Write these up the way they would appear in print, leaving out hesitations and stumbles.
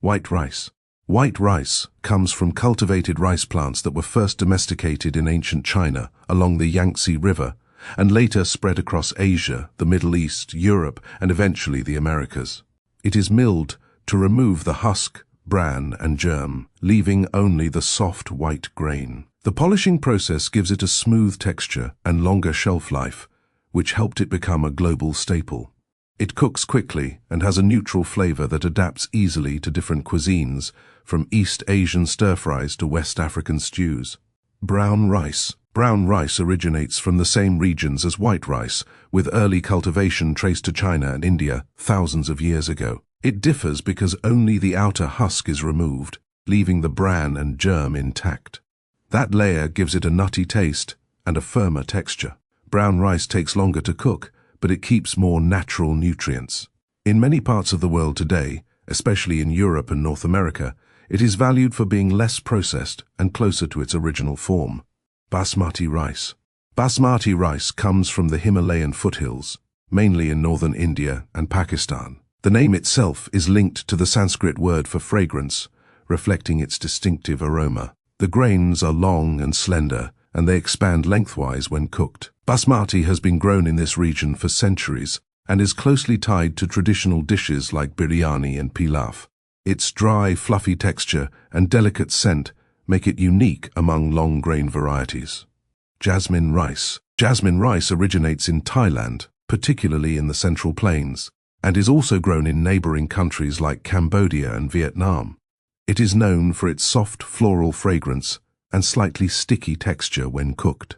White rice. White rice comes from cultivated rice plants that were first domesticated in ancient China along the Yangtze River and later spread across Asia, the Middle East, Europe, and eventually the Americas. It is milled to remove the husk, bran, and germ, leaving only the soft white grain. The polishing process gives it a smooth texture and longer shelf life, which helped it become a global staple. It cooks quickly and has a neutral flavor that adapts easily to different cuisines, from East Asian stir-fries to West African stews. Brown rice. Brown rice originates from the same regions as white rice, with early cultivation traced to China and India thousands of years ago. It differs because only the outer husk is removed, leaving the bran and germ intact. That layer gives it a nutty taste and a firmer texture. Brown rice takes longer to cook, but it keeps more natural nutrients. In many parts of the world today, especially in Europe and North America, it is valued for being less processed and closer to its original form. Basmati rice. Basmati rice comes from the Himalayan foothills, mainly in northern India and Pakistan. The name itself is linked to the Sanskrit word for fragrance, reflecting its distinctive aroma. The grains are long and slender, and they expand lengthwise when cooked. Basmati has been grown in this region for centuries and is closely tied to traditional dishes like biryani and pilaf. Its dry, fluffy texture and delicate scent make it unique among long-grain varieties. Jasmine rice. Jasmine rice originates in Thailand, particularly in the Central Plains, and is also grown in neighboring countries like Cambodia and Vietnam. It is known for its soft floral fragrance and slightly sticky texture when cooked.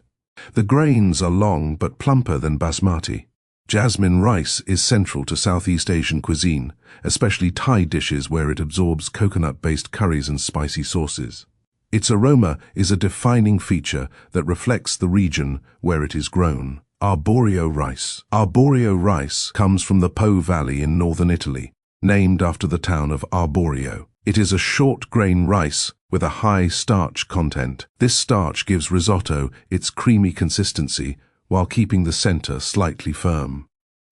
The grains are long but plumper than basmati. Jasmine rice is central to Southeast Asian cuisine, especially Thai dishes where it absorbs coconut-based curries and spicy sauces. Its aroma is a defining feature that reflects the region where it is grown. Arborio rice. Arborio rice comes from the Po Valley in northern Italy, named after the town of Arborio. It is a short-grain rice with a high starch content. This starch gives risotto its creamy consistency while keeping the center slightly firm.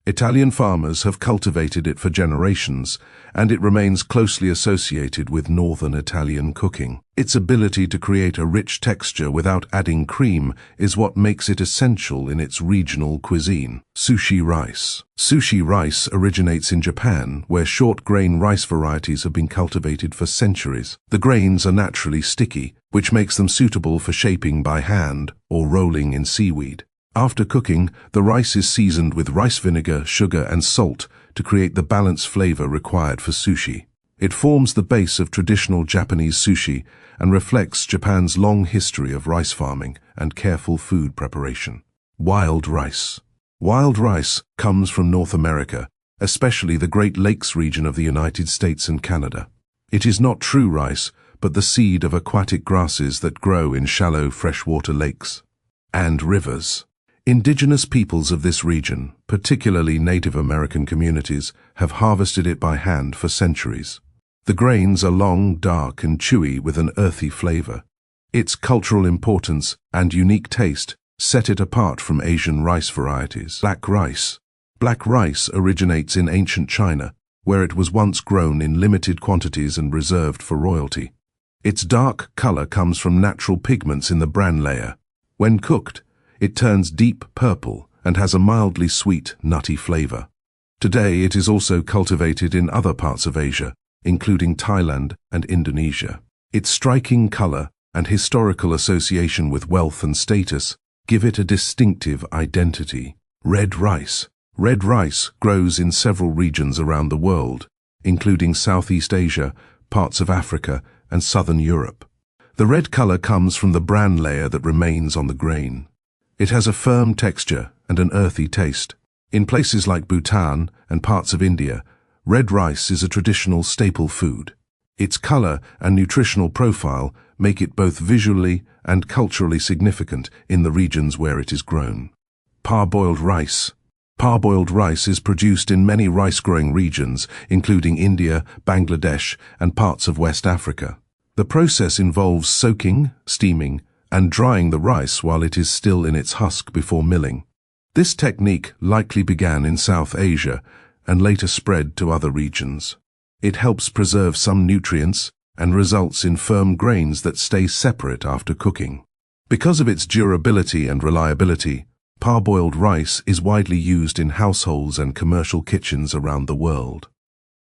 Italian farmers have cultivated it for generations, and it remains closely associated with northern Italian cooking. Its ability to create a rich texture without adding cream is what makes it essential in its regional cuisine. Sushi rice. Sushi rice originates in Japan, where short-grain rice varieties have been cultivated for centuries. The grains are naturally sticky, which makes them suitable for shaping by hand or rolling in seaweed. After cooking, the rice is seasoned with rice vinegar, sugar, and salt to create the balanced flavor required for sushi. It forms the base of traditional Japanese sushi and reflects Japan's long history of rice farming and careful food preparation. Wild rice. Wild rice comes from North America, especially the Great Lakes region of the United States and Canada. It is not true rice, but the seed of aquatic grasses that grow in shallow freshwater lakes and rivers. Indigenous peoples of this region, particularly Native American communities, have harvested it by hand for centuries. The grains are long, dark, and chewy with an earthy flavor. Its cultural importance and unique taste set it apart from Asian rice varieties. Black rice. Black rice originates in ancient China, where it was once grown in limited quantities and reserved for royalty. Its dark color comes from natural pigments in the bran layer. When cooked, it turns deep purple and has a mildly sweet, nutty flavor. Today, it is also cultivated in other parts of Asia, including Thailand and Indonesia. Its striking color and historical association with wealth and status give it a distinctive identity. Red rice. Red rice grows in several regions around the world, including Southeast Asia, parts of Africa, and southern Europe. The red color comes from the bran layer that remains on the grain. It has a firm texture and an earthy taste. In places like Bhutan and parts of India, red rice is a traditional staple food. Its color and nutritional profile make it both visually and culturally significant in the regions where it is grown. Parboiled rice. Parboiled rice is produced in many rice-growing regions, including India, Bangladesh, and parts of West Africa. The process involves soaking, steaming, and drying the rice while it is still in its husk before milling. This technique likely began in South Asia and later spread to other regions. It helps preserve some nutrients and results in firm grains that stay separate after cooking. Because of its durability and reliability, parboiled rice is widely used in households and commercial kitchens around the world.